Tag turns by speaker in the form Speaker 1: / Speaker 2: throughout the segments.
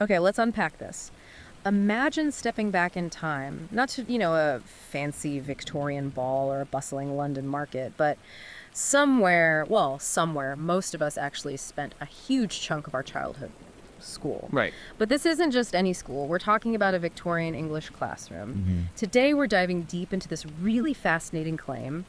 Speaker 1: Okay, let's unpack this. Imagine stepping back in time, not to, a fancy Victorian ball or a bustling London market, but somewhere, most of us actually spent a huge chunk of our childhood school.
Speaker 2: Right.
Speaker 1: But this isn't just any school. We're talking about a Victorian English classroom. Today, we're diving deep into this really fascinating claim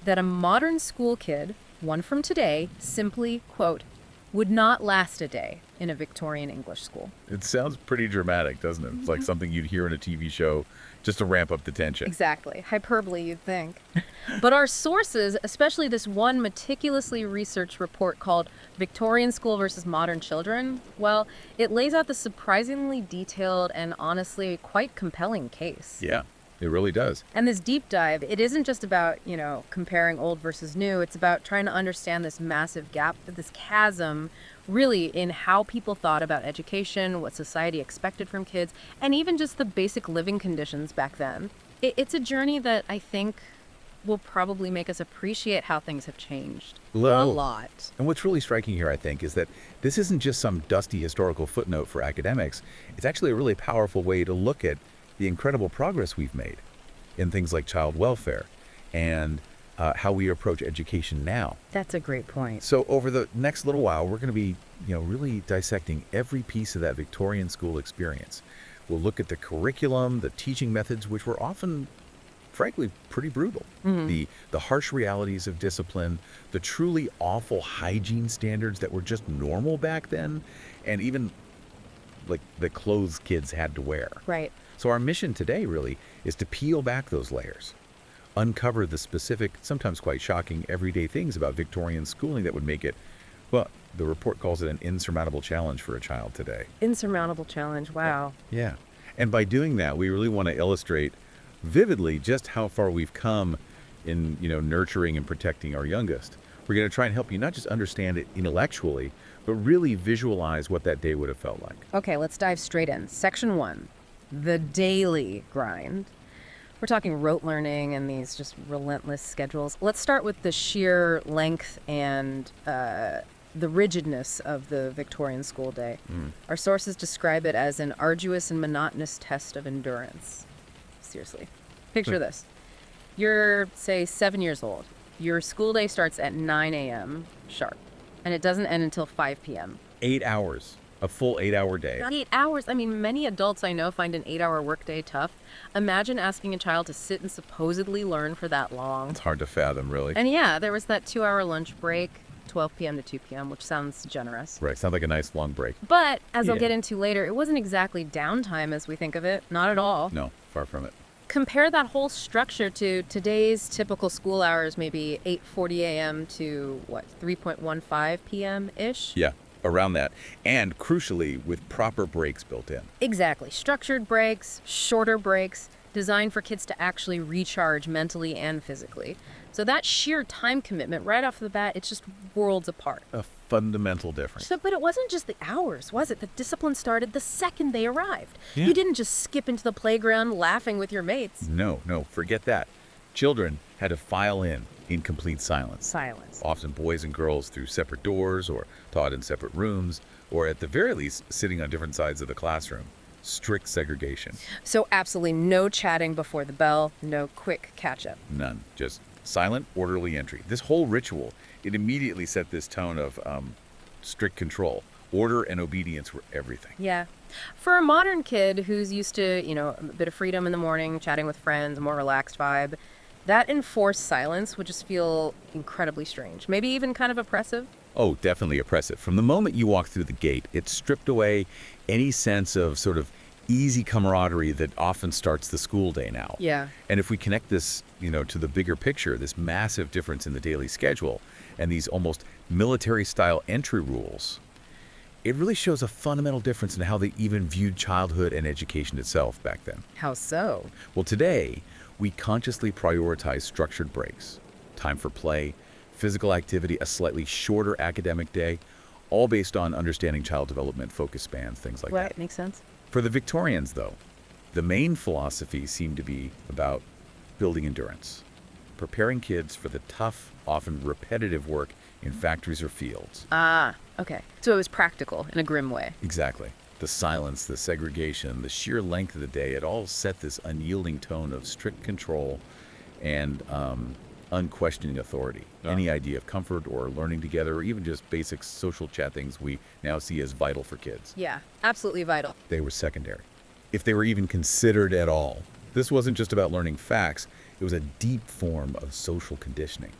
Speaker 1: that a modern school kid, one from today, simply, quote, would not last a day in a Victorian English school.
Speaker 3: It sounds pretty dramatic, doesn't it? It's like something you'd hear in a TV show just to ramp up the tension.
Speaker 1: Exactly. Hyperbole, you'd think. But our sources, especially this one meticulously researched report called Victorian School versus Modern Children, well, it lays out the surprisingly detailed and honestly quite compelling case.
Speaker 3: Yeah, it really does.
Speaker 1: And this deep dive, it isn't just about, comparing old versus new. It's about trying to understand this massive gap, this chasm, really in how people thought about education, what society expected from kids, and even just the basic living conditions back then. It's a journey that I think will probably make us appreciate how things have changed. A lot.
Speaker 3: And what's really striking here, I think, is that this isn't just some dusty historical footnote for academics. It's actually a really powerful way to look at the incredible progress we've made in things like child welfare and how we approach education now.
Speaker 1: That's a great point.
Speaker 3: So over the next little while, we're going to be, really dissecting every piece of that Victorian school experience. We'll look at the curriculum, the teaching methods, which were often, frankly, pretty brutal. The harsh realities of discipline, the truly awful hygiene standards that were just normal back then, and even like the clothes kids had to wear.
Speaker 1: Right.
Speaker 3: So our mission today really is to peel back those layers, uncover the specific, sometimes quite shocking, everyday things about Victorian schooling that would make it, well, the report calls it an insurmountable challenge for a child today.
Speaker 1: Insurmountable challenge, wow.
Speaker 3: Yeah. And by doing that, we really want to illustrate vividly just how far we've come in, nurturing and protecting our youngest. We're going to try and help you not just understand it intellectually, but really visualize what that day would have felt like.
Speaker 1: Okay, let's dive straight in. Section 1, the daily grind. We're talking rote learning and these just relentless schedules. Let's start with the sheer length and the rigidness of the Victorian school day. Our sources describe it as an arduous and monotonous test of endurance. Seriously. Picture this. You're, say, 7 years old. Your school day starts at 9 a.m. sharp, and it doesn't end until 5 p.m.
Speaker 3: 8 hours. A full 8-hour day.
Speaker 1: 8 hours. I mean, many adults I know find an 8-hour workday tough. Imagine asking a child to sit and supposedly learn for that long.
Speaker 3: It's hard to fathom, really.
Speaker 1: And yeah, there was that 2-hour lunch break, 12 p.m. to 2 p.m., which sounds generous.
Speaker 3: Right. Sounds like a nice long break.
Speaker 1: But, as I'll get into later, it wasn't exactly downtime as we think of it. Not at all.
Speaker 3: No, far from it.
Speaker 1: Compare that whole structure to today's typical school hours, maybe 8:40 a.m. to, 3:15 p.m.-ish?
Speaker 3: Yeah. Around that, and crucially with proper breaks built in.
Speaker 1: Exactly. Structured breaks, shorter breaks, designed for kids to actually recharge mentally and physically. So that sheer time commitment right off the bat, it's just worlds apart.
Speaker 3: A fundamental difference.
Speaker 1: But it wasn't just the hours, was it? The discipline started the second they arrived.
Speaker 3: Yeah.
Speaker 1: You didn't just skip into the playground laughing with your mates.
Speaker 3: No, forget that. Children had to file in complete silence.
Speaker 1: Silence.
Speaker 3: Often boys and girls through separate doors or taught in separate rooms, or at the very least, sitting on different sides of the classroom. Strict segregation.
Speaker 1: So absolutely no chatting before the bell, no quick catch-up.
Speaker 3: None. Just silent, orderly entry. This whole ritual, it immediately set this tone of strict control. Order and obedience were everything.
Speaker 1: Yeah. For a modern kid who's used to, a bit of freedom in the morning, chatting with friends, a more relaxed vibe, that enforced silence would just feel incredibly strange, maybe even kind of oppressive.
Speaker 3: Oh, definitely oppressive. From the moment you walk through the gate, it stripped away any sense of sort of easy camaraderie that often starts the school day now.
Speaker 1: Yeah.
Speaker 3: And if we connect this, to the bigger picture, this massive difference in the daily schedule and these almost military-style entry rules, it really shows a fundamental difference in how they even viewed childhood and education itself back then.
Speaker 1: How so?
Speaker 3: Well, today, we consciously prioritize structured breaks, time for play, physical activity, a slightly shorter academic day, all based on understanding child development, focus spans, things like that.
Speaker 1: Right, makes sense.
Speaker 3: For the Victorians, though, the main philosophy seemed to be about building endurance, preparing kids for the tough, often repetitive work in factories or fields.
Speaker 1: Ah, okay. So it was practical in a grim way.
Speaker 3: Exactly. The silence, the segregation, the sheer length of the day, it all set this unyielding tone of strict control and unquestioning authority.
Speaker 2: Yeah.
Speaker 3: Any idea of comfort or learning together or even just basic social chat things we now see as vital for kids.
Speaker 1: Yeah, absolutely vital.
Speaker 3: They were secondary, if they were even considered at all. This wasn't just about learning facts, it was a deep form of social conditioning,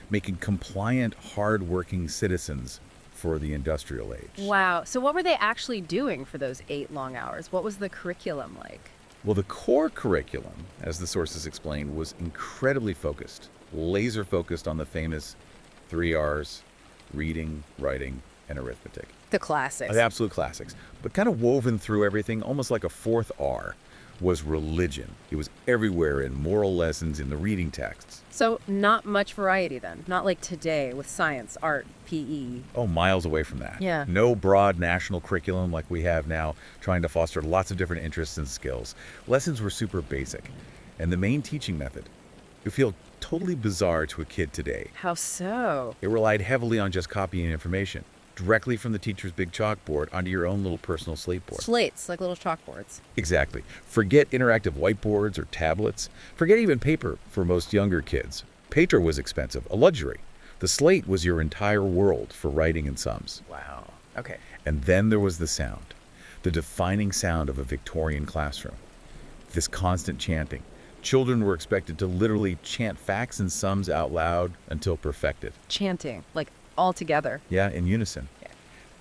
Speaker 3: making compliant, hard-working citizens for the industrial age.
Speaker 1: Wow. So what were they actually doing for those 8 long hours? What was the curriculum like?
Speaker 3: Well, the core curriculum, as the sources explained, was incredibly focused, laser focused on the famous 3 R's: reading, writing, and arithmetic.
Speaker 1: The classics.
Speaker 3: The absolute classics. But kind of woven through everything, almost like a 4th R, was religion. It was everywhere in moral lessons, in the reading texts.
Speaker 1: So not much variety then. Not like today with science, art, PE.
Speaker 3: Oh, miles away from that.
Speaker 1: Yeah.
Speaker 3: No broad national curriculum like we have now, trying to foster lots of different interests and skills. Lessons were super basic. And the main teaching method, it would feel totally bizarre to a kid today.
Speaker 1: How so?
Speaker 3: It relied heavily on just copying information directly from the teacher's big chalkboard onto your own little personal slate board.
Speaker 1: Slates, like little chalkboards.
Speaker 3: Exactly. Forget interactive whiteboards or tablets. Forget even paper for most younger kids. Paper was expensive, a luxury. The slate was your entire world for writing and sums.
Speaker 1: Wow. Okay.
Speaker 3: And then there was the sound, the defining sound of a Victorian classroom. This constant chanting. Children were expected to literally chant facts and sums out loud until perfected.
Speaker 1: Chanting, like all together.
Speaker 3: Yeah, in unison.
Speaker 1: Yeah.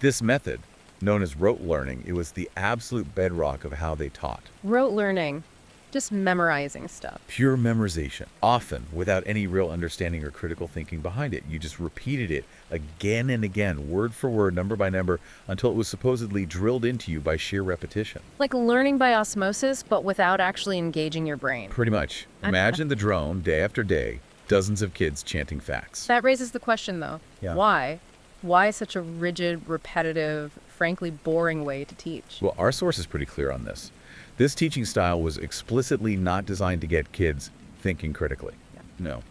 Speaker 3: This method, known as rote learning, it was the absolute bedrock of how they taught.
Speaker 1: Rote learning, just memorizing stuff.
Speaker 3: Pure memorization, often without any real understanding or critical thinking behind it. You just repeated it again and again, word for word, number by number, until it was supposedly drilled into you by sheer repetition.
Speaker 1: Like learning by osmosis, but without actually engaging your brain.
Speaker 3: Pretty much. Imagine the drone, day after day, dozens of kids chanting facts.
Speaker 1: That raises the question, though.
Speaker 3: Yeah.
Speaker 1: Why? Why such a rigid, repetitive, frankly boring way to teach?
Speaker 3: Well, our source is pretty clear on this. This teaching style was explicitly not designed to get kids thinking critically.
Speaker 1: Yeah.
Speaker 3: No.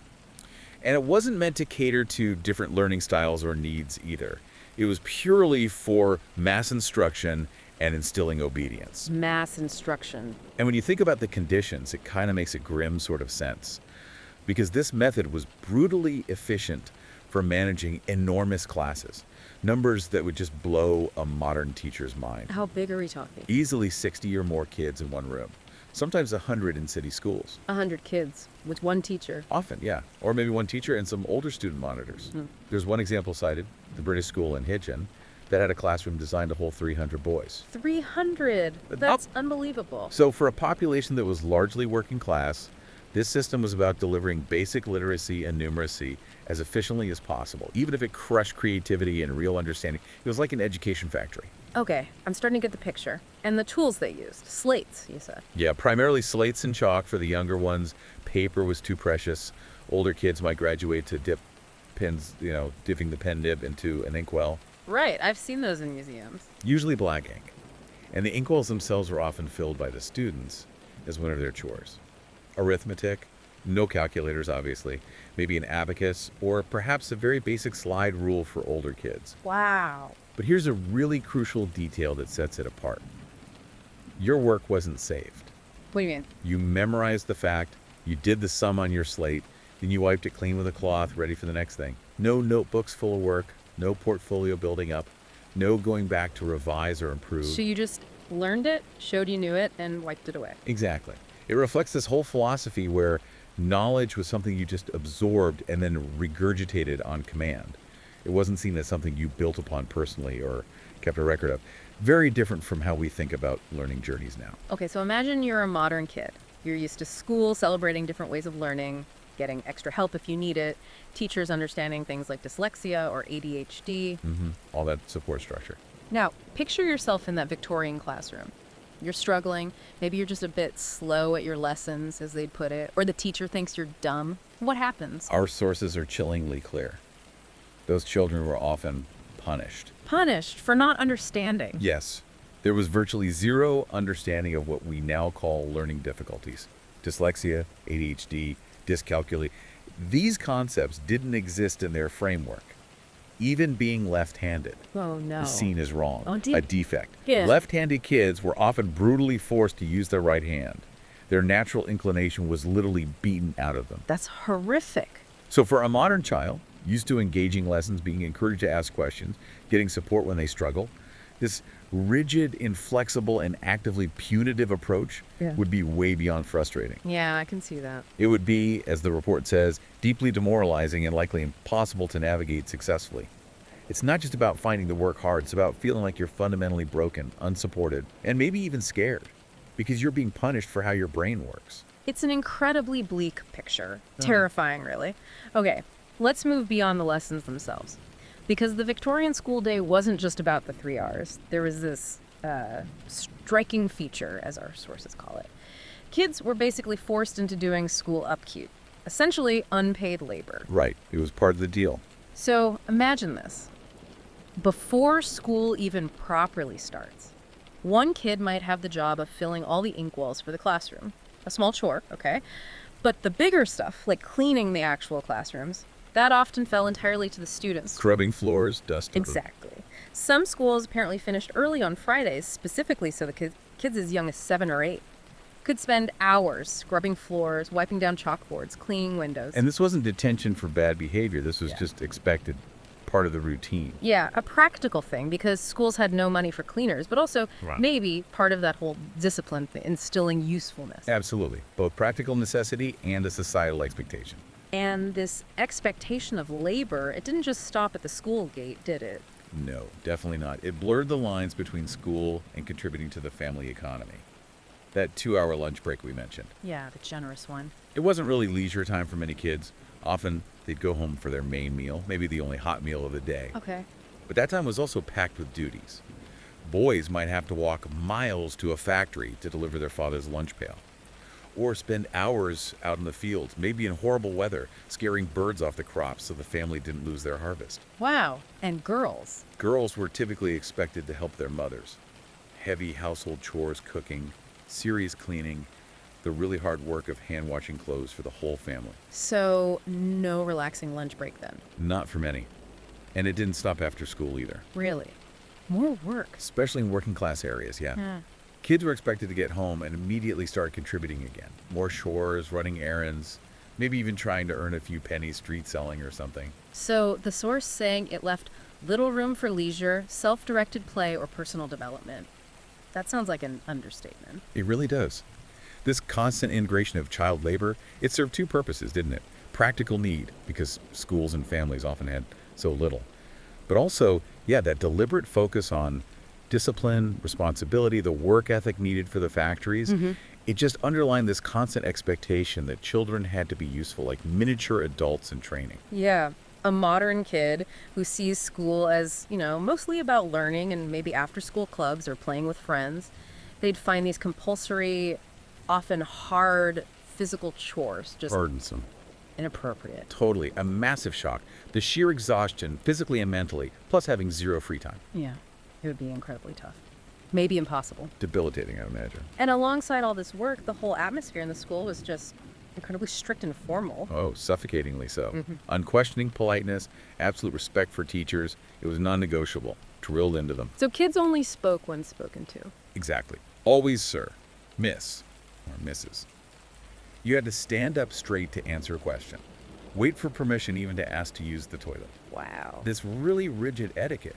Speaker 3: And it wasn't meant to cater to different learning styles or needs either. It was purely for mass instruction and instilling obedience.
Speaker 1: Mass instruction.
Speaker 3: And when you think about the conditions, it kind of makes a grim sort of sense. Because this method was brutally efficient for managing enormous classes. Numbers that would just blow a modern teacher's mind.
Speaker 1: How big are we talking?
Speaker 3: Easily 60 or more kids in one room. Sometimes 100 in city schools.
Speaker 1: 100 kids with one teacher.
Speaker 3: Often, yeah. Or maybe one teacher and some older student monitors. There's one example cited, the British school in Hitchin, that had a classroom designed to hold 300 boys.
Speaker 1: 300. That's unbelievable.
Speaker 3: So for a population that was largely working class, this system was about delivering basic literacy and numeracy as efficiently as possible, even if it crushed creativity and real understanding. It was like an education factory.
Speaker 1: Okay, I'm starting to get the picture. And the tools they used. Slates, you said.
Speaker 3: Yeah, primarily slates and chalk for the younger ones. Paper was too precious. Older kids might graduate to dip pens, dipping the pen nib into an inkwell.
Speaker 1: Right, I've seen those in museums.
Speaker 3: Usually black ink. And the inkwells themselves were often filled by the students as one of their chores. Arithmetic, no calculators obviously, maybe an abacus, or perhaps a very basic slide rule for older kids.
Speaker 1: Wow.
Speaker 3: But here's a really crucial detail that sets it apart. Your work wasn't saved.
Speaker 1: What do you mean?
Speaker 3: You memorized the fact, you did the sum on your slate, then you wiped it clean with a cloth, ready for the next thing. No notebooks full of work, no portfolio building up, no going back to revise or improve.
Speaker 1: So you just learned it, showed you knew it, and wiped it away.
Speaker 3: Exactly. It reflects this whole philosophy where knowledge was something you just absorbed and then regurgitated on command. It wasn't seen as something you built upon personally or kept a record of. Very different from how we think about learning journeys now.
Speaker 1: Okay, so imagine you're a modern kid. You're used to school celebrating different ways of learning, getting extra help if you need it, teachers understanding things like dyslexia or ADHD.
Speaker 3: All that support structure.
Speaker 1: Now, picture yourself in that Victorian classroom. You're struggling, maybe you're just a bit slow at your lessons, as they'd put it, or the teacher thinks you're dumb. What happens?
Speaker 3: Our sources are chillingly clear. Those children were often punished.
Speaker 1: Punished for not understanding.
Speaker 3: Yes, there was virtually zero understanding of what we now call learning difficulties. Dyslexia, ADHD, dyscalculia. These concepts didn't exist in their framework. Even being left-handed
Speaker 1: Oh, no.
Speaker 3: is seen as wrong,
Speaker 1: Oh,
Speaker 3: a defect.
Speaker 1: Yeah.
Speaker 3: Left-handed kids were often brutally forced to use their right hand. Their natural inclination was literally beaten out of them.
Speaker 1: That's horrific.
Speaker 3: So for a modern child, used to engaging lessons, being encouraged to ask questions, getting support when they struggle, this rigid, inflexible, and actively punitive approach
Speaker 1: Yeah.
Speaker 3: would be way beyond frustrating.
Speaker 1: Yeah, I can see that.
Speaker 3: It would be, as the report says, deeply demoralizing and likely impossible to navigate successfully. It's not just about finding the work hard, it's about feeling like you're fundamentally broken, unsupported, and maybe even scared because you're being punished for how your brain works.
Speaker 1: It's an incredibly bleak picture. Terrifying, really. Okay, let's move beyond the lessons themselves. Because the Victorian school day wasn't just about the 3 R's. There was this striking feature, as our sources call it. Kids were basically forced into doing school upkeep, essentially unpaid labor.
Speaker 3: Right, it was part of the deal.
Speaker 1: So imagine this. Before school even properly starts, one kid might have the job of filling all the inkwells for the classroom. A small chore, okay? But the bigger stuff, like cleaning the actual classrooms, that often fell entirely to the students.
Speaker 3: Scrubbing floors, dust.
Speaker 1: Exactly. Some schools apparently finished early on Fridays, specifically so the kids as young as 7 or 8 could spend hours scrubbing floors, wiping down chalkboards, cleaning windows.
Speaker 3: And this wasn't detention for bad behavior. This was
Speaker 1: Yeah.
Speaker 3: just expected, part of the routine.
Speaker 1: Yeah, a practical thing because schools had no money for cleaners, but also
Speaker 3: Right.
Speaker 1: maybe part of that whole discipline thing, instilling usefulness.
Speaker 3: Absolutely. Both practical necessity and a societal expectation.
Speaker 1: And this expectation of labor, it didn't just stop at the school gate, did it?
Speaker 3: No, definitely not. It blurred the lines between school and contributing to the family economy. That 2-hour lunch break we mentioned.
Speaker 1: Yeah, the generous one.
Speaker 3: It wasn't really leisure time for many kids. Often they'd go home for their main meal, maybe the only hot meal of the day.
Speaker 1: Okay.
Speaker 3: But that time was also packed with duties. Boys might have to walk miles to a factory to deliver their father's lunch pail, or spend hours out in the fields, maybe in horrible weather, scaring birds off the crops so the family didn't lose their harvest.
Speaker 1: Wow. And girls.
Speaker 3: Girls were typically expected to help their mothers. Heavy household chores, cooking, serious cleaning, the really hard work of hand-washing clothes for the whole family.
Speaker 1: So, no relaxing lunch break then?
Speaker 3: Not for many. And it didn't stop after school either,
Speaker 1: Really? More work.
Speaker 3: especially in working class areas, yeah. Kids were expected to get home and immediately start contributing again. More chores, running errands, maybe even trying to earn a few pennies street selling or something.
Speaker 1: So, the source saying it left little room for leisure, self-directed play, or personal development. That sounds like an understatement.
Speaker 3: It really does. This constant integration of child labor, it served two purposes, didn't it? Practical need, because schools and families often had so little. But also, yeah, that deliberate focus on discipline, responsibility, the work ethic needed for the factories. It just underlined this constant expectation that children had to be useful, like miniature adults in training.
Speaker 1: Yeah. A modern kid who sees school as, mostly about learning and maybe after-school clubs or playing with friends, they'd find these compulsory, often hard physical chores just
Speaker 3: Burdensome.
Speaker 1: inappropriate.
Speaker 3: Totally. A massive shock. The sheer exhaustion, physically and mentally, plus having zero free time.
Speaker 1: Yeah. It would be incredibly tough. Maybe impossible.
Speaker 3: Debilitating, I imagine.
Speaker 1: And alongside all this work, the whole atmosphere in the school was just incredibly strict and formal.
Speaker 3: Oh, suffocatingly so. Unquestioning politeness, absolute respect for teachers. It was non-negotiable, drilled into them.
Speaker 1: So kids only spoke when spoken to.
Speaker 3: Exactly. Always sir, miss, or Mrs. You had to stand up straight to answer a question. Wait for permission even to ask to use the toilet.
Speaker 1: Wow.
Speaker 3: This really rigid etiquette,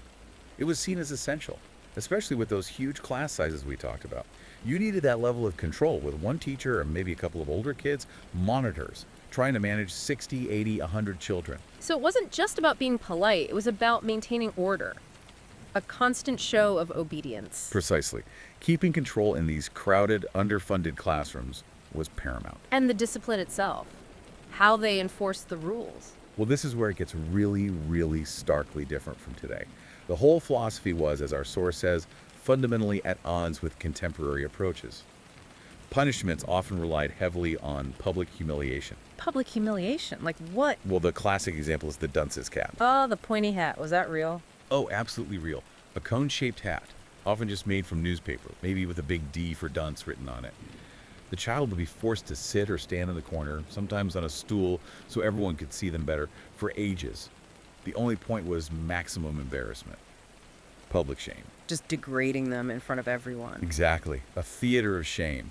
Speaker 3: it was seen as essential, especially with those huge class sizes we talked about. You needed that level of control with one teacher or maybe a couple of older kids, monitors, trying to manage 60, 80, 100 children.
Speaker 1: So it wasn't just about being polite, it was about maintaining order. A constant show of obedience.
Speaker 3: Precisely. Keeping control in these crowded, underfunded classrooms was paramount.
Speaker 1: And the discipline itself. How they enforced the rules.
Speaker 3: Well, this is where it gets really, really starkly different from today. The whole philosophy was, as our source says, fundamentally at odds with contemporary approaches. Punishments often relied heavily on public humiliation.
Speaker 1: Public humiliation? Like what?
Speaker 3: Well, the classic example is the Dunce's cap.
Speaker 1: Oh, the pointy hat. Was that real?
Speaker 3: Oh, absolutely real. A cone-shaped hat, often just made from newspaper, maybe with a big D for Dunce written on it. The child would be forced to sit or stand in the corner, sometimes on a stool so everyone could see them better, for ages. The only point was maximum embarrassment. Public shame.
Speaker 1: Just degrading them in front of everyone.
Speaker 3: Exactly. A theater of shame.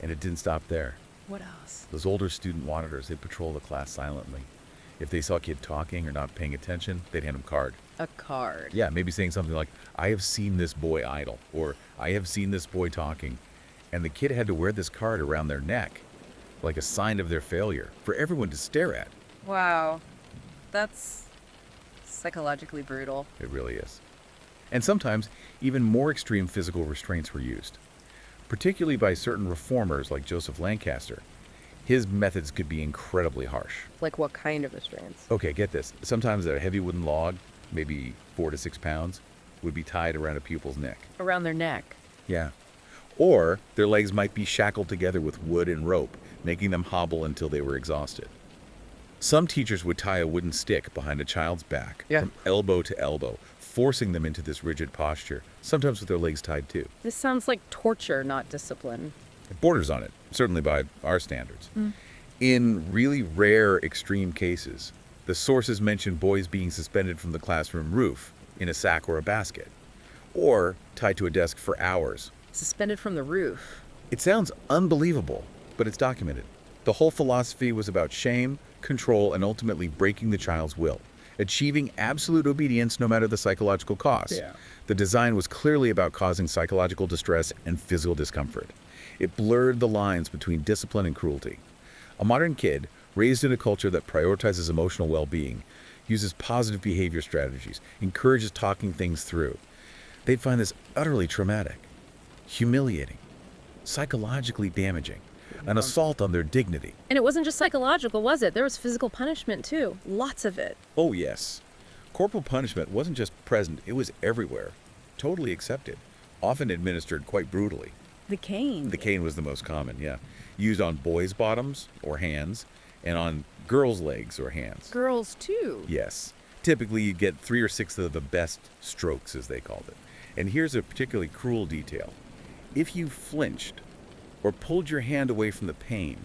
Speaker 3: And it didn't stop there.
Speaker 1: What else?
Speaker 3: Those older student monitors, they'd patrol the class silently. If they saw a kid talking or not paying attention, they'd hand him a card.
Speaker 1: A card.
Speaker 3: Yeah, maybe saying something like, I have seen this boy idle, or I have seen this boy talking. And the kid had to wear this card around their neck, like a sign of their failure, for everyone to stare at.
Speaker 1: Wow. That's psychologically brutal.
Speaker 3: It really is. And sometimes, even more extreme physical restraints were used, particularly by certain reformers like Joseph Lancaster. His methods could be incredibly harsh.
Speaker 1: Like what kind of restraints?
Speaker 3: Okay, get this. Sometimes a heavy wooden log, maybe 4 to 6 pounds, would be tied around a pupil's neck.
Speaker 1: Around their neck.
Speaker 3: Yeah. Or their legs might be shackled together with wood and rope, making them hobble until they were exhausted. Some teachers would tie a wooden stick behind a child's back from elbow to elbow, forcing them into this rigid posture, sometimes with their legs tied too.
Speaker 1: This sounds like torture, not discipline.
Speaker 3: It borders on it, certainly by our standards. In really rare extreme cases, the sources mention boys being suspended from the classroom roof in a sack or a basket, or tied to a desk for hours.
Speaker 1: Suspended from the roof.
Speaker 3: It sounds unbelievable, but it's documented. The whole philosophy was about shame, control, and ultimately breaking the child's will, achieving absolute obedience no matter the psychological cost. The design was clearly about causing psychological distress and physical discomfort. It blurred the lines between discipline and cruelty. A modern kid, raised in a culture that prioritizes emotional well-being, uses positive behavior strategies, encourages talking things through. They'd find this utterly traumatic, humiliating, psychologically damaging, an assault on their dignity.
Speaker 1: And it wasn't just psychological, was it? There was physical punishment, too. Lots of it.
Speaker 3: Oh, yes. Corporal punishment wasn't just present, it was everywhere. Totally accepted. Often administered quite brutally.
Speaker 1: The cane.
Speaker 3: The cane was the most common, yeah. Used on boys' bottoms or hands, and on girls' legs or hands.
Speaker 1: Girls, too.
Speaker 3: Yes. Typically, you'd get 3 or 6 of the best strokes, as they called it. And here's a particularly cruel detail. If you flinched or pulled your hand away from the pain,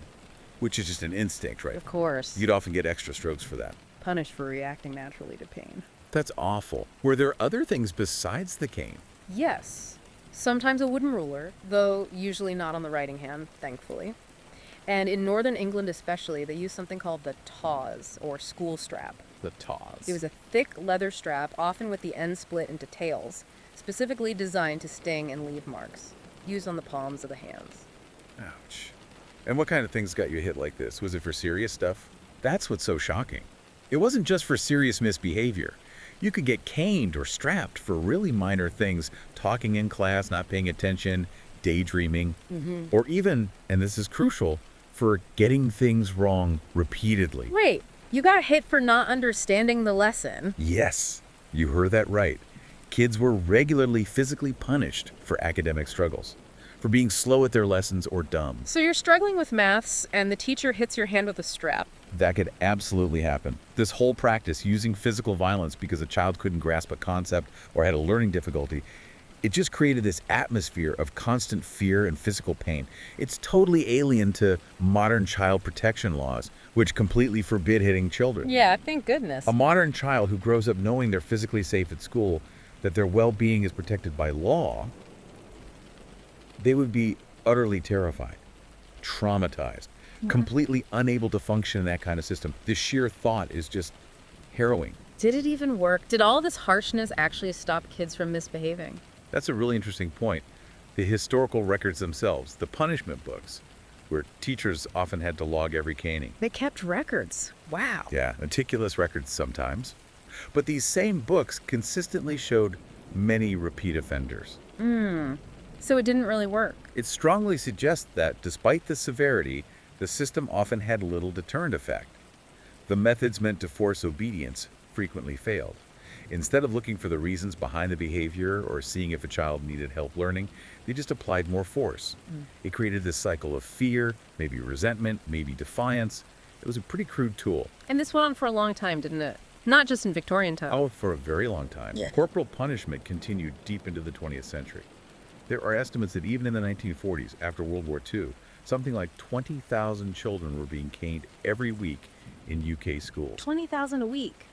Speaker 3: which is just an instinct, right?
Speaker 1: Of course.
Speaker 3: You'd often get extra strokes for that.
Speaker 1: Punished for reacting naturally to pain.
Speaker 3: That's awful. Were there other things besides the cane?
Speaker 1: Yes. Sometimes a wooden ruler, though usually not on the writing hand, thankfully. And in northern England especially, they used something called the tawse, or school strap.
Speaker 3: The tawse.
Speaker 1: It was a thick leather strap, often with the end split into tails, specifically designed to sting and leave marks, used on the palms of the hands.
Speaker 3: Ouch. And what kind of things got you hit like this? Was it for serious stuff? That's what's so shocking. It wasn't just for serious misbehavior. You could get caned or strapped for really minor things, talking in class, not paying attention, daydreaming, or even, and this is crucial, for getting things wrong repeatedly.
Speaker 1: Wait, you got hit for not understanding the lesson?
Speaker 3: Yes, you heard that right. Kids were regularly physically punished for academic struggles, for being slow at their lessons or dumb.
Speaker 1: So you're struggling with maths, and the teacher hits your hand with a strap.
Speaker 3: That could absolutely happen. This whole practice, using physical violence because a child couldn't grasp a concept or had a learning difficulty, it just created this atmosphere of constant fear and physical pain. It's totally alien to modern child protection laws, which completely forbid hitting children.
Speaker 1: Yeah, thank goodness.
Speaker 3: A modern child who grows up knowing they're physically safe at school, that their well-being is protected by law, they would be utterly terrified, traumatized, completely unable to function in that kind of system. The sheer thought is just harrowing.
Speaker 1: Did it even work? Did all this harshness actually stop kids from misbehaving?
Speaker 3: That's a really interesting point. The historical records themselves, the punishment books, where teachers often had to log every caning.
Speaker 1: They kept records. Wow.
Speaker 3: Yeah, meticulous records sometimes. But these same books consistently showed many repeat offenders.
Speaker 1: So it didn't really work.
Speaker 3: It strongly suggests that, despite the severity, the system often had little deterrent effect. The methods meant to force obedience frequently failed. Instead of looking for the reasons behind the behavior or seeing if a child needed help learning, they just applied more force. It created this cycle of fear, maybe resentment, maybe defiance. It was a pretty crude tool.
Speaker 1: And this went on for a long time, didn't it? Not just in Victorian times.
Speaker 3: Oh, for a very long time.
Speaker 1: Yeah.
Speaker 3: Corporal punishment continued deep into the 20th century. There are estimates that even in the 1940s, after World War II, something like 20,000 children were being caned every week in UK schools.
Speaker 1: 20,000 a week.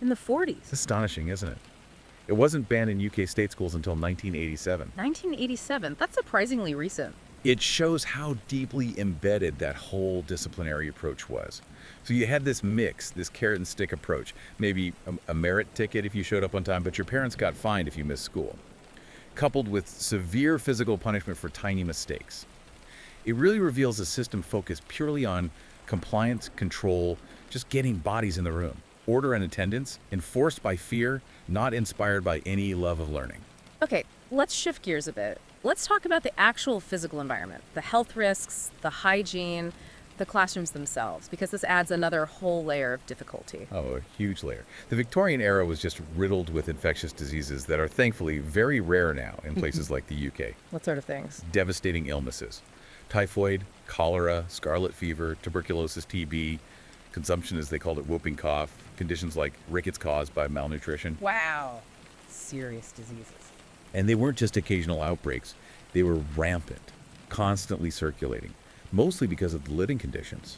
Speaker 1: In the 40s.
Speaker 3: It's astonishing, isn't it? It wasn't banned in UK state schools until 1987.
Speaker 1: 1987. That's surprisingly recent.
Speaker 3: It shows how deeply embedded that whole disciplinary approach was. So you had this mix, this carrot and stick approach. Maybe a merit ticket if you showed up on time, but your parents got fined if you missed school. Coupled with severe physical punishment for tiny mistakes. It really reveals a system focused purely on compliance, control, just getting bodies in the room. Order and attendance, enforced by fear, not inspired by any love of learning.
Speaker 1: Okay, let's shift gears a bit. Let's talk about the actual physical environment, the health risks, the hygiene, the classrooms themselves, because this adds another whole layer of difficulty.
Speaker 3: Oh, a huge layer. The Victorian era was just riddled with infectious diseases that are thankfully very rare now in places like the UK.
Speaker 1: What sort of things?
Speaker 3: Devastating illnesses. Typhoid, cholera, scarlet fever, tuberculosis, TB, consumption, as they called it, whooping cough, conditions like rickets caused by malnutrition.
Speaker 1: Wow. Serious diseases.
Speaker 3: And they weren't just occasional outbreaks. They were rampant, constantly circulating, mostly because of the living conditions.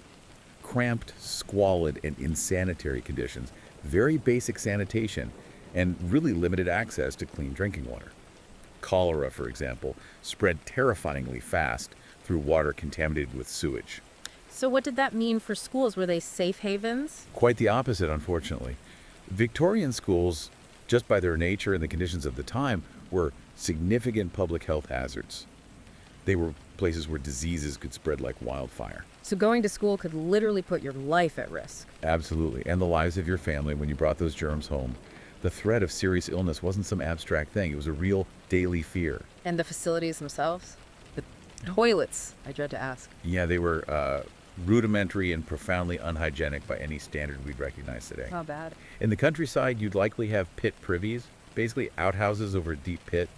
Speaker 3: Cramped, squalid, and insanitary conditions, very basic sanitation, and really limited access to clean drinking water. Cholera, for example, spread terrifyingly fast through water contaminated with sewage.
Speaker 1: So what did that mean for schools? Were they safe havens?
Speaker 3: Quite the opposite, unfortunately. Victorian schools, just by their nature and the conditions of the time, were significant public health hazards. They were places where diseases could spread like wildfire.
Speaker 1: So going to school could literally put your life at risk.
Speaker 3: Absolutely. And the lives of your family when you brought those germs home. The threat of serious illness wasn't some abstract thing. It was a real daily fear.
Speaker 1: And the facilities themselves? The toilets, I dread to ask.
Speaker 3: Yeah, they were rudimentary and profoundly unhygienic by any standard we'd recognize today.
Speaker 1: How bad?
Speaker 3: In the countryside, you'd likely have pit privies, basically outhouses over a deep pit,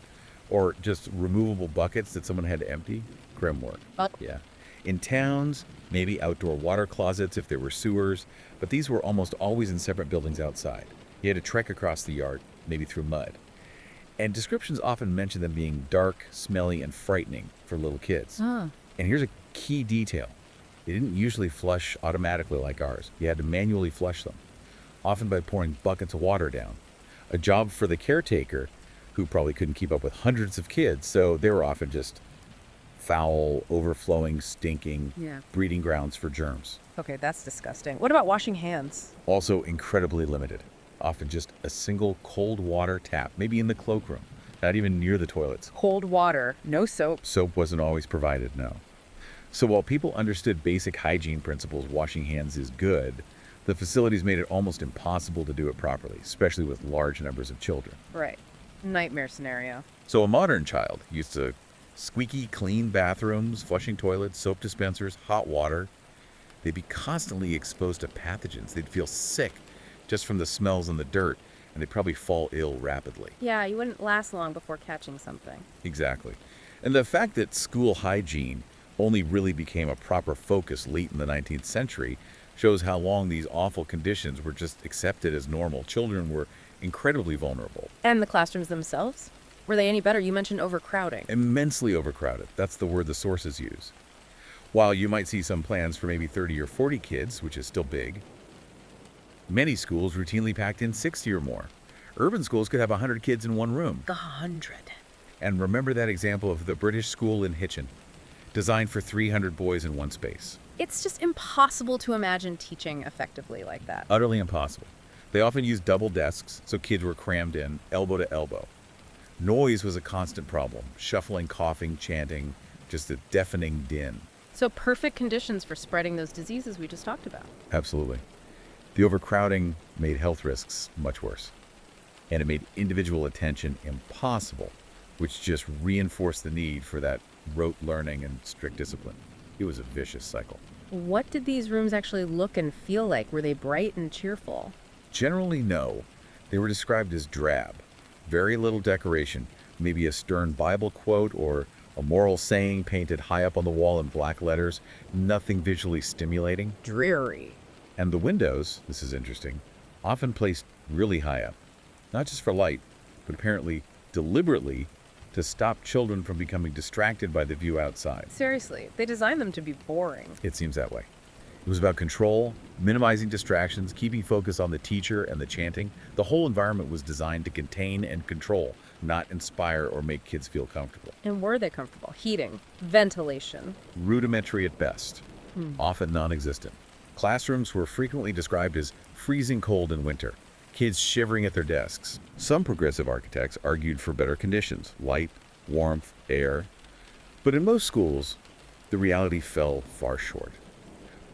Speaker 3: or just removable buckets that someone had to empty. Grim work. Yeah. In towns, maybe outdoor water closets if there were sewers, but these were almost always in separate buildings outside. You had to trek across the yard, maybe through mud. And descriptions often mention them being dark, smelly, and frightening for little kids. And here's a key detail. They didn't usually flush automatically like ours. You had to manually flush them, often by pouring buckets of water down. A job for the caretaker, who probably couldn't keep up with hundreds of kids, so they were often just foul, overflowing, stinking, breeding grounds for germs.
Speaker 1: Okay, that's disgusting. What about washing hands?
Speaker 3: Also incredibly limited. Often just a single cold water tap, maybe in the cloakroom, not even near the toilets.
Speaker 1: Cold water, no soap.
Speaker 3: Soap wasn't always provided, no. So while people understood basic hygiene principles, washing hands is good, the facilities made it almost impossible to do it properly, especially with large numbers of children.
Speaker 1: Right. Nightmare scenario.
Speaker 3: So a modern child used to squeaky clean bathrooms, flushing toilets, soap dispensers, hot water. They'd be constantly exposed to pathogens. They'd feel sick just from the smells and the dirt, and they'd probably fall ill rapidly.
Speaker 1: Yeah, you wouldn't last long before catching something.
Speaker 3: Exactly. And the fact that school hygiene only really became a proper focus late in the 19th century shows how long these awful conditions were just accepted as normal. Children were incredibly vulnerable.
Speaker 1: And the classrooms themselves? Were they any better? You mentioned overcrowding.
Speaker 3: Immensely overcrowded. That's the word the sources use. While you might see some plans for maybe 30 or 40 kids, which is still big, many schools routinely packed in 60 or more. Urban schools could have 100 kids in one room.
Speaker 1: 100.
Speaker 3: And remember that example of the British school in Hitchin, designed for 300 boys in one space.
Speaker 1: It's just impossible to imagine teaching effectively like that.
Speaker 3: Utterly impossible. They often used double desks, so kids were crammed in, elbow to elbow. Noise was a constant problem. Shuffling, coughing, chanting, just a deafening din.
Speaker 1: So perfect conditions for spreading those diseases we just talked about.
Speaker 3: Absolutely. The overcrowding made health risks much worse. And it made individual attention impossible, which just reinforced the need for that rote learning and strict discipline. It was a vicious cycle.
Speaker 1: What did these rooms actually look and feel like? Were they bright and cheerful?
Speaker 3: Generally, no. They were described as drab. Very little decoration, maybe a stern Bible quote or a moral saying painted high up on the wall in black letters. Nothing visually stimulating.
Speaker 1: Dreary.
Speaker 3: And the windows, this is interesting, often placed really high up. Not just for light, but apparently deliberately to stop children from becoming distracted by the view outside.
Speaker 1: Seriously, they designed them to be boring.
Speaker 3: It seems that way. It was about control, minimizing distractions, keeping focus on the teacher and the chanting. The whole environment was designed to contain and control, not inspire or make kids feel comfortable.
Speaker 1: And were they comfortable? Heating, ventilation.
Speaker 3: Rudimentary at best, often non-existent. Classrooms were frequently described as freezing cold in winter, kids shivering at their desks. Some progressive architects argued for better conditions, light, warmth, air. But in most schools, the reality fell far short.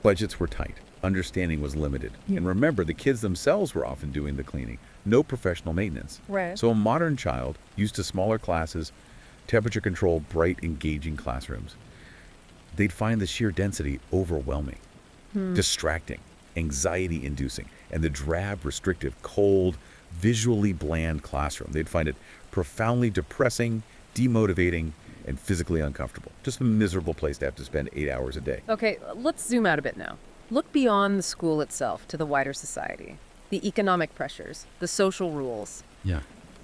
Speaker 3: Budgets were tight, understanding was limited. And remember, the kids themselves were often doing the cleaning, no professional maintenance.
Speaker 1: Right.
Speaker 3: So a modern child, used to smaller classes, temperature-controlled, bright, engaging classrooms, they'd find the sheer density overwhelming, distracting, anxiety-inducing, and the drab, restrictive, cold, visually bland classroom. They'd find it profoundly depressing, demotivating, and physically uncomfortable. Just a miserable place to have to spend 8 hours a day.
Speaker 1: Okay, let's zoom out a bit now. Look beyond the school itself to the wider society. The economic pressures, the social rules.
Speaker 3: Yeah.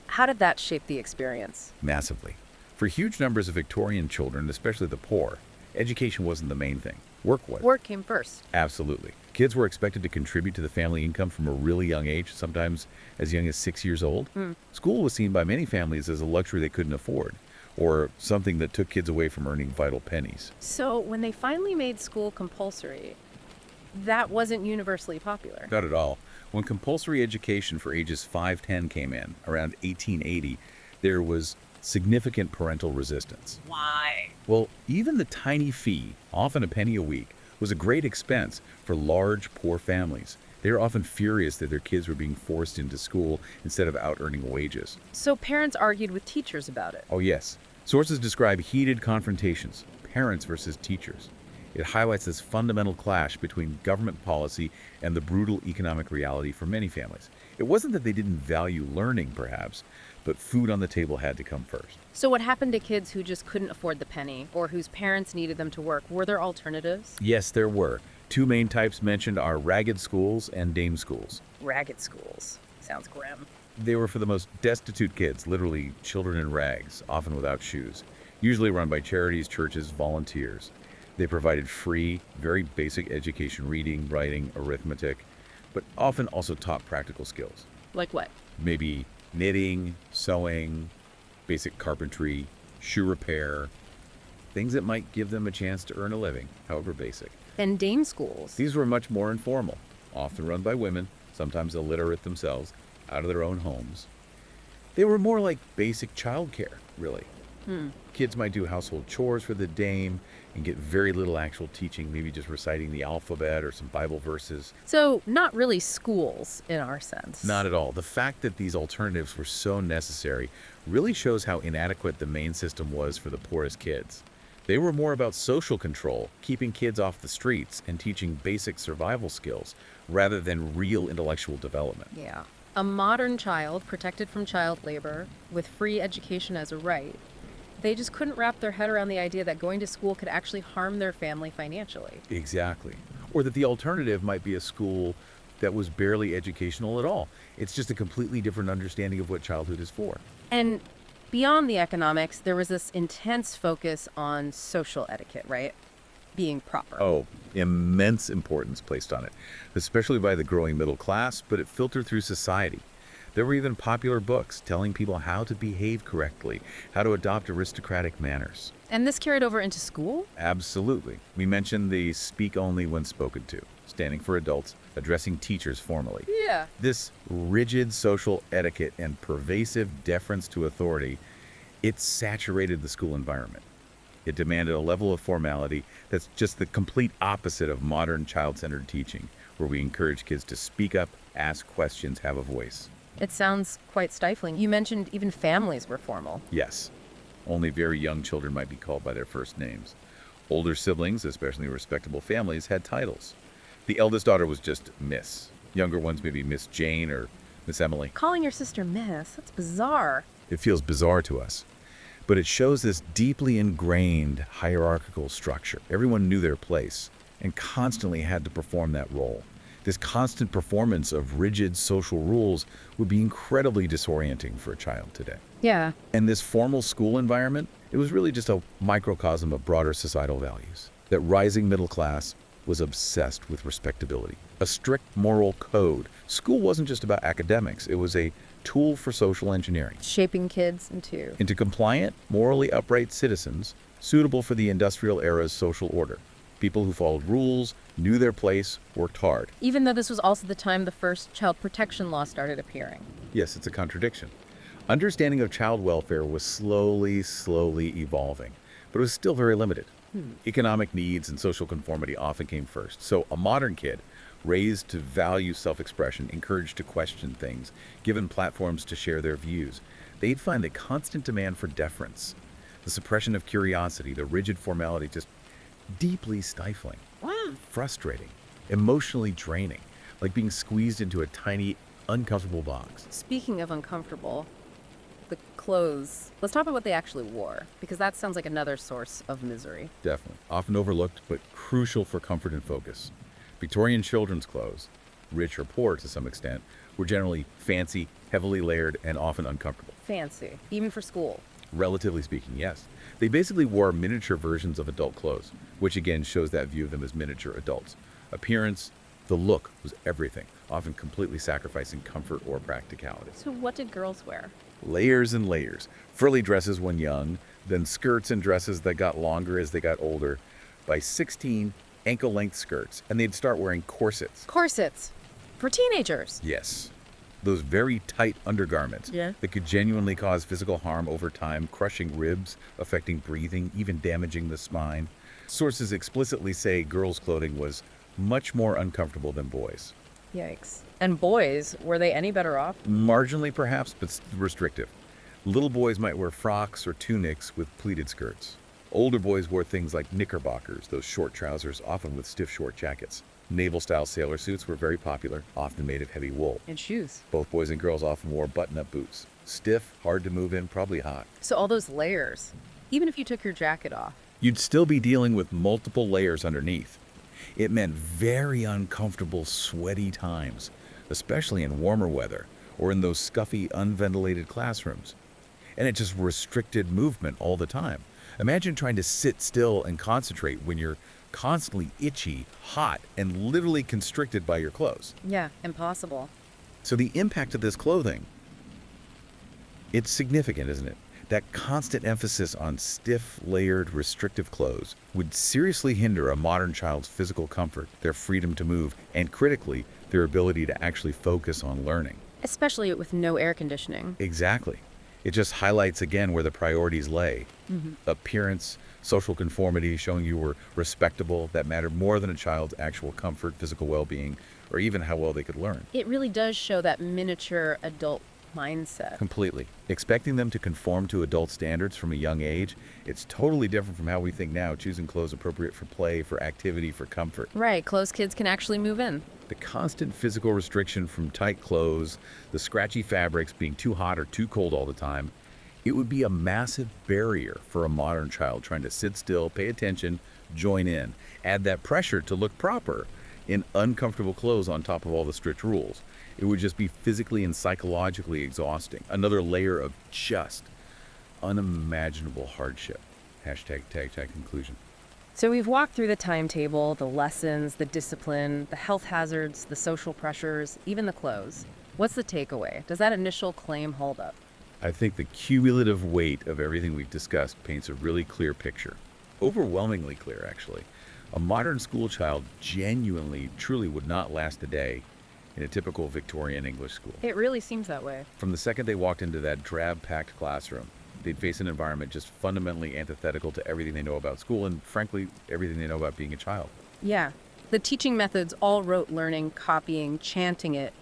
Speaker 1: How did that shape the experience?
Speaker 3: Massively. For huge numbers of Victorian children, especially the poor, education wasn't the main thing. Work was.
Speaker 1: Work came first.
Speaker 3: Absolutely. Kids were expected to contribute to the family income from a really young age, sometimes as young as 6 years old. School was seen by many families as a luxury they couldn't afford, or something that took kids away from earning vital pennies.
Speaker 1: So when they finally made school compulsory, that wasn't universally popular.
Speaker 3: Not at all. When compulsory education for ages 5-10 came in, around 1880, there was significant parental resistance.
Speaker 1: Why?
Speaker 3: Well, even the tiny fee, often a penny a week, was a great expense for large, poor families. They were often furious that their kids were being forced into school instead of out earning wages.
Speaker 1: So parents argued with teachers about it.
Speaker 3: Oh, yes. Sources describe heated confrontations, parents versus teachers. It highlights this fundamental clash between government policy and the brutal economic reality for many families. It wasn't that they didn't value learning, perhaps, but food on the table had to come first.
Speaker 1: So what happened to kids who just couldn't afford the penny or whose parents needed them to work? Were there alternatives?
Speaker 3: Yes, there were. Two main types mentioned are ragged schools and dame schools.
Speaker 1: Ragged schools. Sounds grim.
Speaker 3: They were for the most destitute kids, literally children in rags, often without shoes, usually run by charities, churches, volunteers. They provided free, very basic education, reading, writing, arithmetic, but often also taught practical skills.
Speaker 1: Like what?
Speaker 3: Maybe knitting, sewing, basic carpentry, shoe repair, things that might give them a chance to earn a living, however basic.
Speaker 1: And dame schools.
Speaker 3: These were much more informal, often run by women, sometimes illiterate themselves, out of their own homes. They were more like basic childcare, really. Kids might do household chores for the dame and get very little actual teaching, maybe just reciting the alphabet or some Bible verses.
Speaker 1: So not really schools in our sense.
Speaker 3: Not at all. The fact that these alternatives were so necessary really shows how inadequate the main system was for the poorest kids. They were more about social control, keeping kids off the streets and teaching basic survival skills rather than real intellectual development.
Speaker 1: Yeah. A modern child protected from child labor with free education as a right. They just couldn't wrap their head around the idea that going to school could actually harm their family financially.
Speaker 3: Exactly. Or that the alternative might be a school that was barely educational at all. It's just a completely different understanding of what childhood is for.
Speaker 1: And beyond the economics, there was this intense focus on social etiquette, right? Being proper.
Speaker 3: Oh, immense importance placed on it, especially by the growing middle class, but it filtered through society. There were even popular books telling people how to behave correctly, how to adopt aristocratic manners.
Speaker 1: And this carried over into school?
Speaker 3: Absolutely. We mentioned the speak only when spoken to, standing for adults, addressing teachers formally.
Speaker 1: Yeah.
Speaker 3: This rigid social etiquette and pervasive deference to authority, it saturated the school environment. It demanded a level of formality that's just the complete opposite of modern child-centered teaching, where we encourage kids to speak up, ask questions, have a voice.
Speaker 1: It sounds quite stifling. You mentioned even families were formal.
Speaker 3: Yes. Only very young children might be called by their first names. Older siblings, especially respectable families, had titles. The eldest daughter was just Miss. Younger ones maybe Miss Jane or Miss Emily.
Speaker 1: Calling your sister Miss, that's bizarre.
Speaker 3: It feels bizarre to us. But it shows this deeply ingrained hierarchical structure. Everyone knew their place and constantly had to perform that role. This constant performance of rigid social rules would be incredibly disorienting for a child today.
Speaker 1: Yeah.
Speaker 3: And this formal school environment, it was really just a microcosm of broader societal values. That rising middle class, was obsessed with respectability, a strict moral code. School wasn't just about academics. It was a tool for social engineering.
Speaker 1: Shaping kids
Speaker 3: Into compliant, morally upright citizens suitable for the industrial era's social order. People who followed rules, knew their place, worked hard.
Speaker 1: Even though this was also the time the first child protection law started appearing.
Speaker 3: Yes, it's a contradiction. Understanding of child welfare was slowly evolving, but it was still very limited. Economic needs and social conformity often came first. So a modern kid, raised to value self-expression, encouraged to question things, given platforms to share their views, they'd find the constant demand for deference, the suppression of curiosity, the rigid formality, just deeply stifling, frustrating, emotionally draining, like being squeezed into a tiny, uncomfortable box.
Speaker 1: Speaking of uncomfortable, the clothes. Let's talk about what they actually wore, because that sounds like another source of misery.
Speaker 3: Definitely. Often overlooked, but crucial for comfort and focus. Victorian children's clothes, rich or poor to some extent, were generally fancy, heavily layered, and often uncomfortable.
Speaker 1: Fancy, even for school.
Speaker 3: Relatively speaking, yes. They basically wore miniature versions of adult clothes, which again shows that view of them as miniature adults. Appearance, the look was everything, often completely sacrificing comfort or practicality.
Speaker 1: So what did girls wear?
Speaker 3: Layers and layers. Frilly dresses when young, then skirts and dresses that got longer as they got older. By 16, ankle-length skirts, and they'd start wearing corsets.
Speaker 1: Corsets. For teenagers.
Speaker 3: Yes. Those very tight undergarments that could genuinely cause physical harm over time, crushing ribs, affecting breathing, even damaging the spine. Sources explicitly say girls' clothing was much more uncomfortable than boys.
Speaker 1: Yikes. And boys, were they any better off?
Speaker 3: Marginally perhaps, but restrictive. Little boys might wear frocks or tunics with pleated skirts. Older boys wore things like knickerbockers, those short trousers, often with stiff short jackets. Naval-style sailor suits were very popular, often made of heavy wool.
Speaker 1: And shoes.
Speaker 3: Both boys and girls often wore button-up boots. Stiff, hard to move in, probably hot.
Speaker 1: So all those layers, even if you took your jacket off.
Speaker 3: You'd still be dealing with multiple layers underneath. It meant very uncomfortable, sweaty times, especially in warmer weather or in those scuffy, unventilated classrooms. And it just restricted movement all the time. Imagine trying to sit still and concentrate when you're constantly itchy, hot, and literally constricted by your clothes.
Speaker 1: Yeah, impossible.
Speaker 3: So the impact of this clothing, it's significant, isn't it? That constant emphasis on stiff, layered, restrictive clothes would seriously hinder a modern child's physical comfort, their freedom to move, and critically, their ability to actually focus on learning.
Speaker 1: Especially with no air conditioning.
Speaker 3: Exactly. It just highlights again where the priorities lay. Appearance, social conformity, showing you were respectable, that mattered more than a child's actual comfort, physical well-being, or even how well they could learn.
Speaker 1: It really does show that miniature adult mindset.
Speaker 3: Completely. Expecting them to conform to adult standards from a young age, it's totally different from how we think now, choosing clothes appropriate for play, for activity, for comfort.
Speaker 1: Right, clothes kids can actually move in.
Speaker 3: The constant physical restriction from tight clothes, the scratchy fabrics being too hot or too cold all the time, it would be a massive barrier for a modern child trying to sit still, pay attention, join in. Add that pressure to look proper in uncomfortable clothes on top of all the strict rules. It would just be physically and psychologically exhausting. Another layer of just unimaginable hardship. Hashtag conclusion.
Speaker 1: So we've walked through the timetable, the lessons, the discipline, the health hazards, the social pressures, even the clothes. What's the takeaway? Does that initial claim hold up?
Speaker 3: I think the cumulative weight of everything we've discussed paints a really clear picture. Overwhelmingly clear, actually. A modern school child genuinely, truly would not last a day in a typical Victorian English school.
Speaker 1: It really seems that way.
Speaker 3: From the second they walked into that drab-packed classroom, they'd face an environment just fundamentally antithetical to everything they know about school and, frankly, everything they know about being a child.
Speaker 1: Yeah. The teaching methods, all rote learning, copying, chanting it,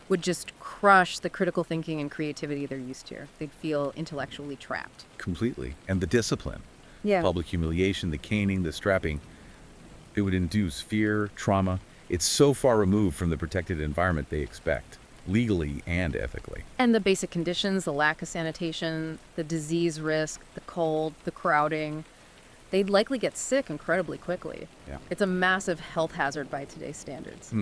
Speaker 1: would just crush the critical thinking and creativity they're used to. They'd feel intellectually trapped.
Speaker 3: Completely. And the discipline.
Speaker 1: Yeah.
Speaker 3: Public humiliation, the caning, the strapping. It would induce fear, trauma. It's so far removed from the protected environment they expect, legally and ethically.
Speaker 1: And the basic conditions, the lack of sanitation, the disease risk, the cold, the crowding, they'd likely get sick incredibly quickly.
Speaker 3: Yeah.
Speaker 1: It's a massive health hazard by today's standards.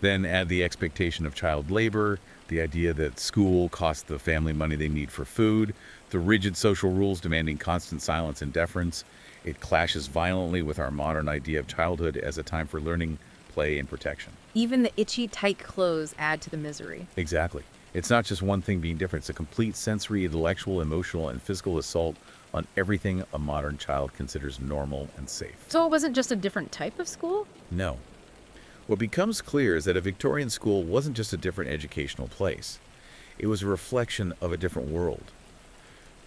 Speaker 3: Then add the expectation of child labor, The idea that school costs the family money they need for food, the rigid social rules demanding constant silence and deference. It clashes violently with our modern idea of childhood as a time for learning, play, and protection.
Speaker 1: Even the itchy, tight clothes add to the misery.
Speaker 3: Exactly. It's not just one thing being different. It's a complete sensory, intellectual, emotional, and physical assault on everything a modern child considers normal and safe.
Speaker 1: So it wasn't just a different type of school?
Speaker 3: No. What becomes clear is that a Victorian school wasn't just a different educational place. It was a reflection of a different world.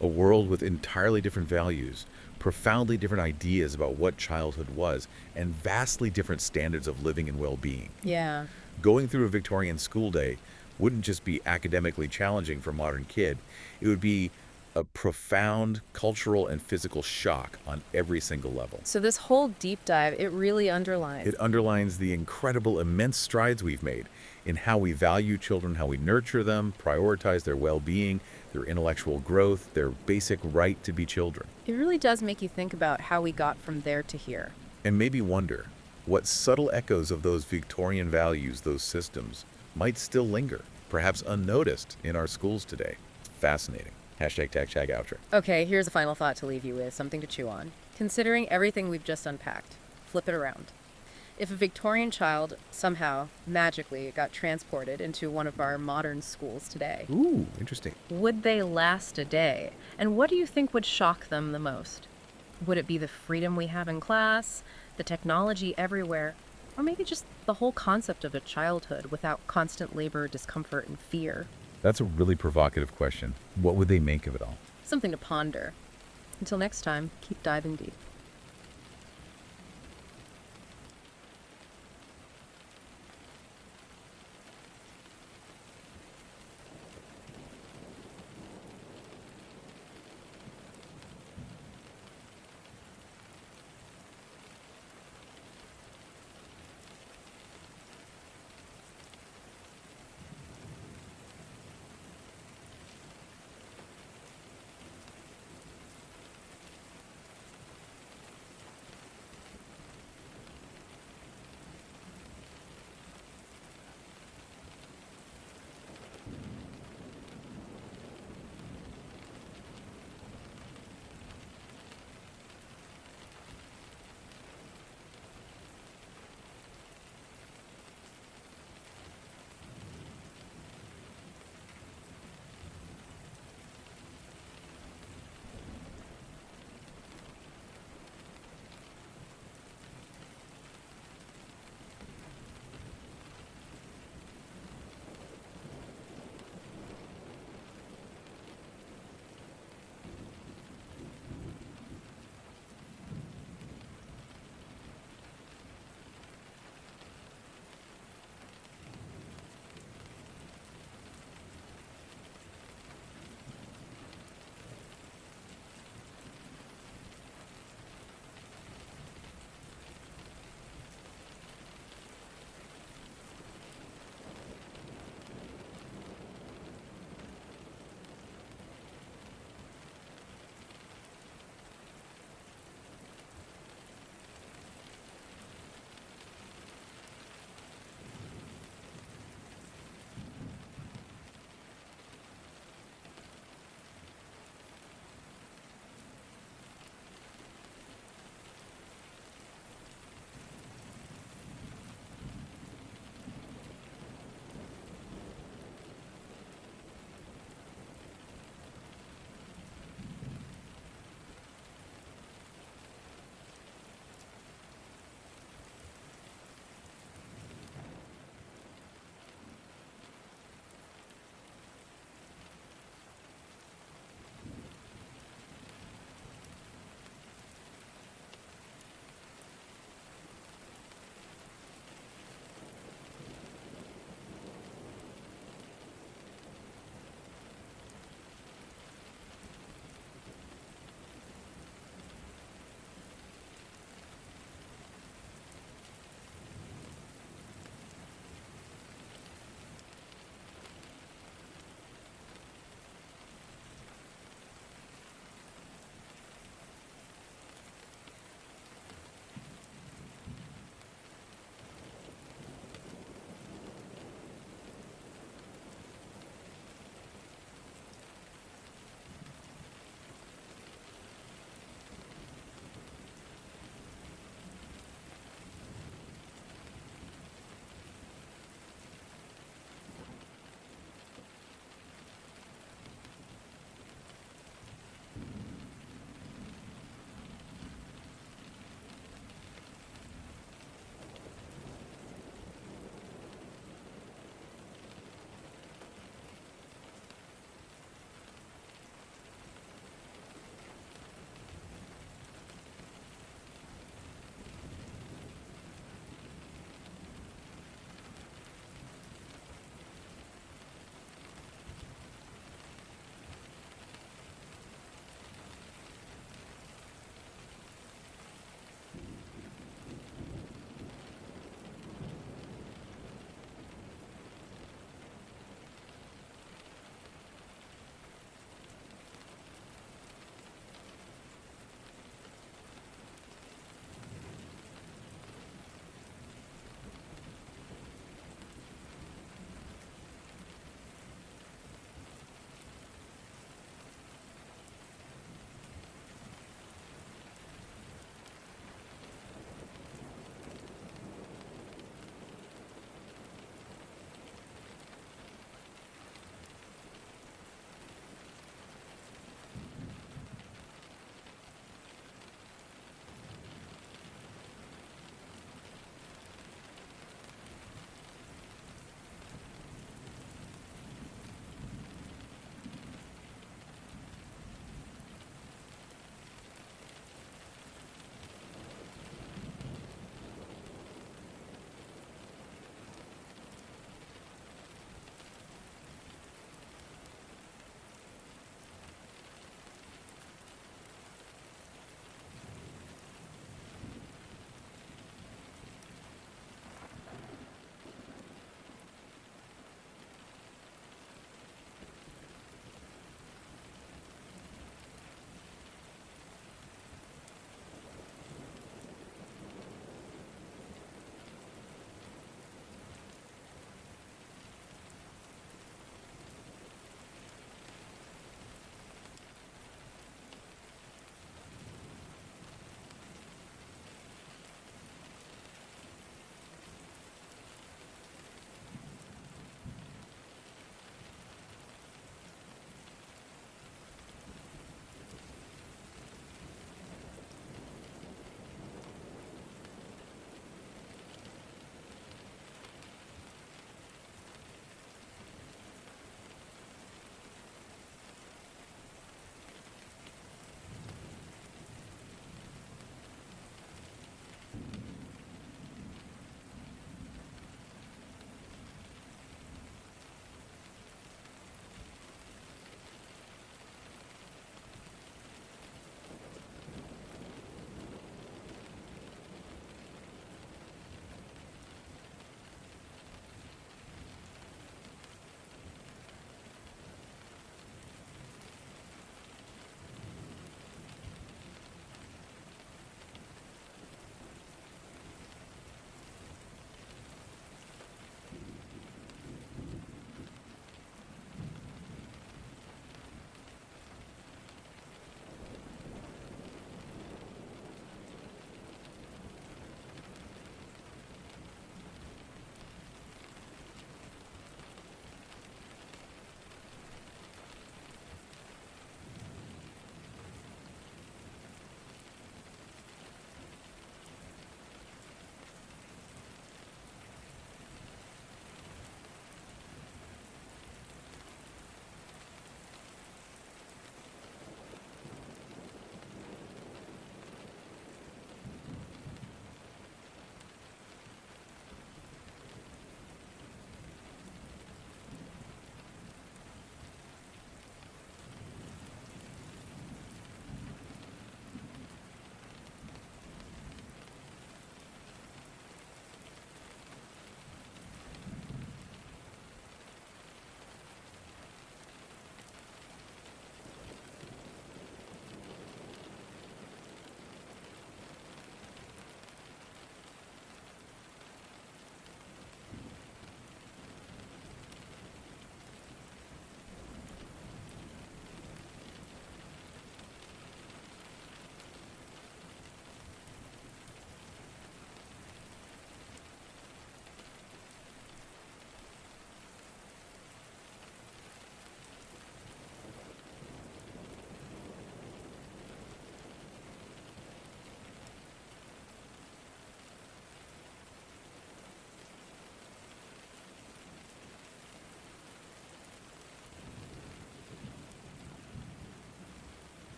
Speaker 3: A world with entirely different values, profoundly different ideas about what childhood was, and vastly different standards of living and well-being.
Speaker 1: Yeah.
Speaker 3: Going through a Victorian school day wouldn't just be academically challenging for a modern kid. It would be a profound cultural and physical shock on every single level.
Speaker 1: So this whole deep dive, it really underlines.
Speaker 3: It underlines the incredible, immense strides we've made in how we value children, how we nurture them, prioritize their well-being, their intellectual growth, their basic right to be children.
Speaker 1: It really does make you think about how we got from there to here.
Speaker 3: And maybe wonder what subtle echoes of those Victorian values, those systems, might still linger, perhaps unnoticed in our schools today. Fascinating. Hashtag tag shag outro.
Speaker 1: Okay, here's a final thought to leave you with, something to chew on. Considering everything we've just unpacked, flip it around. If a Victorian child somehow, magically, got transported into one of our modern schools today,
Speaker 3: Ooh, interesting.
Speaker 1: would they last a day? And what do you think would shock them the most? Would it be the freedom we have in class, the technology everywhere, or maybe just the whole concept of a childhood without constant labor, discomfort, and fear?
Speaker 3: That's a really provocative question. What would they make of it all?
Speaker 1: Something to ponder. Until next time, keep diving deep.